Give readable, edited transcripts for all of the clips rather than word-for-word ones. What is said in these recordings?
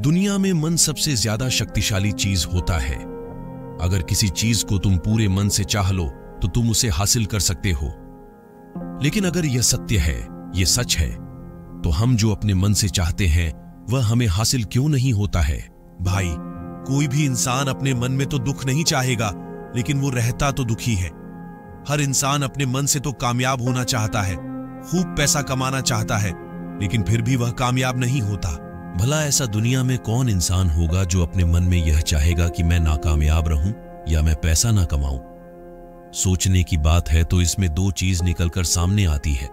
दुनिया में मन सबसे ज्यादा शक्तिशाली चीज होता है। अगर किसी चीज को तुम पूरे मन से चाह लो तो तुम उसे हासिल कर सकते हो। लेकिन अगर यह सत्य है, यह सच है, तो हम जो अपने मन से चाहते हैं वह हमें हासिल क्यों नहीं होता है? भाई, कोई भी इंसान अपने मन में तो दुख नहीं चाहेगा, लेकिन वो रहता तो दुखी है। हर इंसान अपने मन से तो कामयाब होना चाहता है, खूब पैसा कमाना चाहता है, लेकिन फिर भी वह कामयाब नहीं होता। भला ऐसा दुनिया में कौन इंसान होगा जो अपने मन में यह चाहेगा कि मैं नाकामयाब रहूं या मैं पैसा ना कमाऊं? सोचने की बात है तो इसमें दो चीज निकलकर सामने आती है।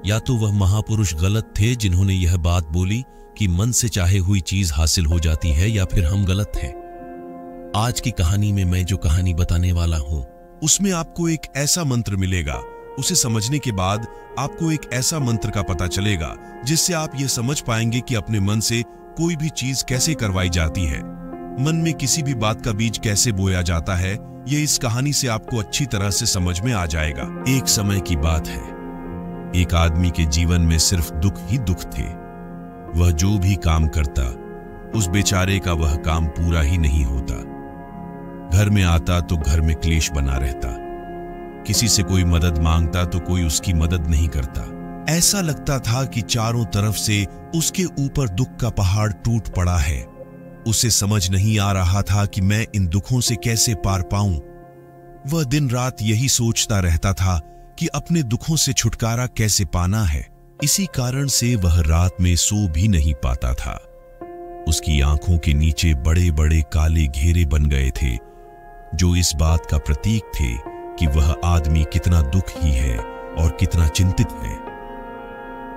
या तो वह महापुरुष गलत थे जिन्होंने यह बात बोली कि मन से चाहे हुई चीज हासिल हो जाती है, या फिर हम गलत हैं। आज की कहानी में मैं जो कहानी बताने वाला हूं उसमें आपको एक ऐसा मंत्र मिलेगा। उसे समझने के बाद आपको एक ऐसा मंत्र का पता चलेगा जिससे आप यह समझ पाएंगे कि अपने मन से कोई भी चीज कैसे करवाई जाती है, मन में किसी भी बात का बीज कैसे बोया जाता है। यह इस कहानी से आपको अच्छी तरह से समझ में आ जाएगा। एक समय की बात है, एक आदमी के जीवन में सिर्फ दुख ही दुख थे। वह जो भी काम करता उस बेचारे का वह काम पूरा ही नहीं होता। घर में आता तो घर में क्लेश बना रहता, किसी से कोई मदद मांगता तो कोई उसकी मदद नहीं करता। ऐसा लगता था कि चारों तरफ से उसके ऊपर दुख का पहाड़ टूट पड़ा है। उसे समझ नहीं आ रहा था कि मैं इन दुखों से कैसे पार पाऊं। वह दिन रात यही सोचता रहता था कि अपने दुखों से छुटकारा कैसे पाना है। इसी कारण से वह रात में सो भी नहीं पाता था। उसकी आंखों के नीचे बड़े बड़े काले घेरे बन गए थे, जो इस बात का प्रतीक थे कि वह आदमी कितना दुखी है और कितना चिंतित है।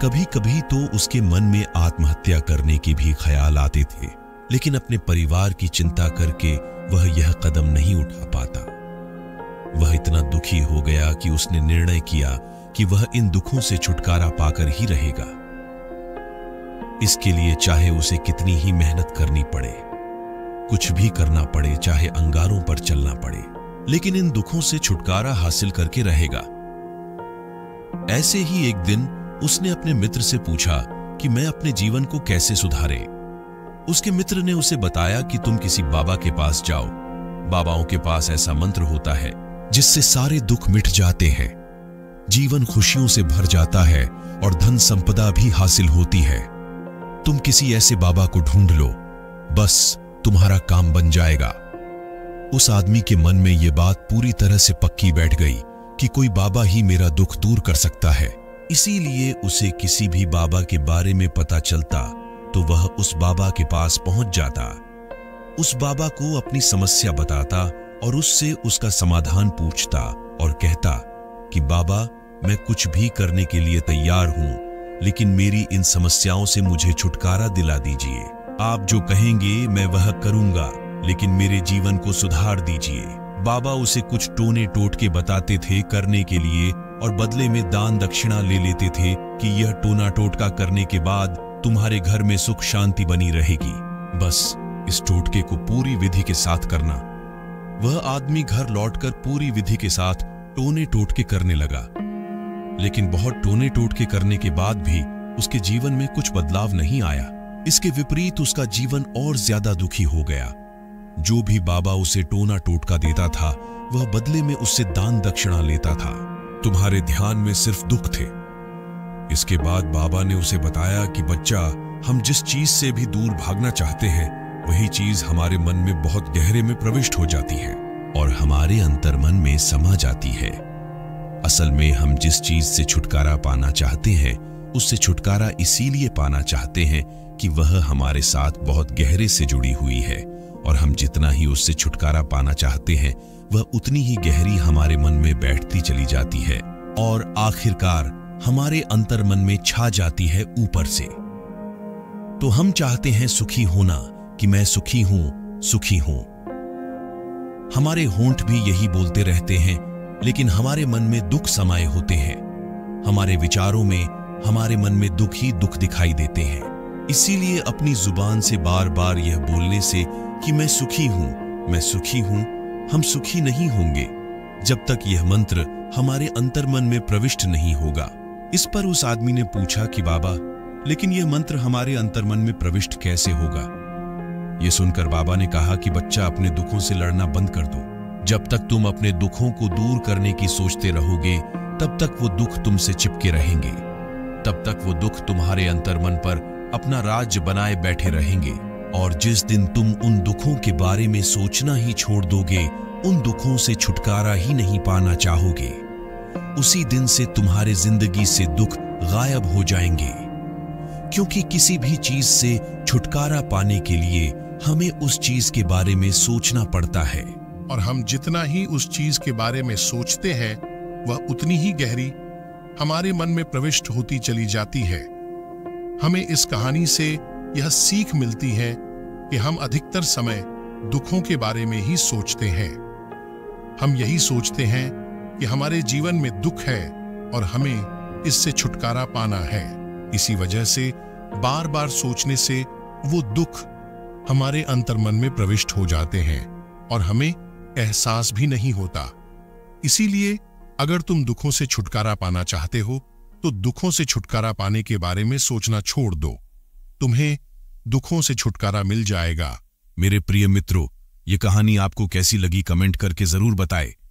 कभी कभी तो उसके मन में आत्महत्या करने के भी ख्याल आते थे, लेकिन अपने परिवार की चिंता करके वह यह कदम नहीं उठा पाता। वह इतना दुखी हो गया कि उसने निर्णय किया कि वह इन दुखों से छुटकारा पाकर ही रहेगा। इसके लिए चाहे उसे कितनी ही मेहनत करनी पड़े, कुछ भी करना पड़े, चाहे अंगारों पर चलना पड़े, लेकिन इन दुखों से छुटकारा हासिल करके रहेगा। ऐसे ही एक दिन उसने अपने मित्र से पूछा कि मैं अपने जीवन को कैसे सुधारे। उसके मित्र ने उसे बताया कि तुम किसी बाबा के पास जाओ। बाबाओं के पास ऐसा मंत्र होता है जिससे सारे दुख मिट जाते हैं, जीवन खुशियों से भर जाता है और धन संपदा भी हासिल होती है। तुम किसी ऐसे बाबा को ढूंढ लो, बस तुम्हारा काम बन जाएगा। उस आदमी के मन में यह बात पूरी तरह से पक्की बैठ गई कि कोई बाबा ही मेरा दुख दूर कर सकता है। इसीलिए उसे किसी भी बाबा के बारे में पता चलता तो वह उस बाबा के पास पहुंच जाता, उस बाबा को अपनी समस्या बताता और उससे उसका समाधान पूछता और कहता कि बाबा, मैं कुछ भी करने के लिए तैयार हूं, लेकिन मेरी इन समस्याओं से मुझे छुटकारा दिला दीजिए। आप जो कहेंगे मैं वह करूंगा, लेकिन मेरे जीवन को सुधार दीजिए। बाबा उसे कुछ टोने टोटके बताते थे करने के लिए और बदले में दान दक्षिणा ले लेते थे कि यह टोना टोटका करने के बाद तुम्हारे घर में सुख शांति बनी रहेगी, बस इस टोटके को पूरी विधि के साथ करना। वह आदमी घर लौटकर पूरी विधि के साथ टोने टोटके करने लगा, लेकिन बहुत टोने टोटके करने के बाद भी उसके जीवन में कुछ बदलाव नहीं आया। इसके विपरीत उसका जीवन और ज्यादा दुखी हो गया। जो भी बाबा उसे टोना टोटका देता था वह बदले में उससे दान दक्षिणा लेता था। तुम्हारे ध्यान में सिर्फ दुख थे। इसके बाद बाबा ने उसे बताया कि बच्चा, हम जिस चीज से भी दूर भागना चाहते हैं वही चीज हमारे मन में बहुत गहरे में प्रविष्ट हो जाती है और हमारे अंतर्मन में समा जाती है। असल में हम जिस चीज से छुटकारा पाना चाहते हैं उससे छुटकारा इसीलिए पाना चाहते हैं कि वह हमारे साथ बहुत गहरे से जुड़ी हुई है, और हम जितना ही उससे छुटकारा पाना चाहते हैं वह उतनी ही गहरी हमारे मन में बैठती चली जाती है और आखिरकार हमारे अंतर्मन में छा जाती है ऊपर से। तो हम चाहते हैं सुखी होना कि मैं सुखी हूं, सुखी हूं। हमारे होंठ भी यही बोलते रहते हैं, लेकिन हमारे मन में दुख समाये होते हैं। हमारे विचारों में, हमारे मन में दुख ही दुख दिखाई देते हैं। इसीलिए अपनी जुबान से बार बार यह बोलने से कि मैं सुखी हूं, मैं सुखी हूं, हम सुखी नहीं होंगे जब तक यह मंत्र हमारे अंतर्मन में प्रविष्ट नहीं होगा। इस पर उस आदमी ने पूछा कि बाबा, लेकिन यह मंत्र हमारे अंतर्मन में प्रविष्ट कैसे होगा? यह सुनकर बाबा ने कहा कि बच्चा, अपने दुखों से लड़ना बंद कर दो। जब तक तुम अपने दुखों को दूर करने की सोचते रहोगे, तब तक वो दुख तुमसे चिपके रहेंगे। तब तक वो दुख तुम्हारे अंतर्मन पर अपना राज्य बनाए बैठे रहेंगे। और जिस दिन तुम उन दुखों के बारे में सोचना ही छोड़ दोगे, उन दुखों से छुटकारा ही नहीं पाना चाहोगे, उसी दिन से तुम्हारे जिंदगी से दुख गायब हो जाएंगे। क्योंकि किसी भी चीज से छुटकारा पाने के लिए हमें उस चीज के बारे में सोचना पड़ता है, और हम जितना ही उस चीज के बारे में सोचते हैं, वह उतनी ही गहरी हमारे मन में प्रविष्ट होती चली जाती है। हमें इस कहानी से यह सीख मिलती है कि हम अधिकतर समय दुखों के बारे में ही सोचते हैं। हम यही सोचते हैं कि हमारे जीवन में दुख है और हमें इससे छुटकारा पाना है। इसी वजह से बार बार सोचने से वो दुख हमारे अंतर्मन में प्रविष्ट हो जाते हैं और हमें एहसास भी नहीं होता। इसीलिए अगर तुम दुखों से छुटकारा पाना चाहते हो, तो दुखों से छुटकारा पाने के बारे में सोचना छोड़ दो। तुम्हें दुखों से छुटकारा मिल जाएगा। मेरे प्रिय मित्रों, ये कहानी आपको कैसी लगी कमेंट करके जरूर बताएं।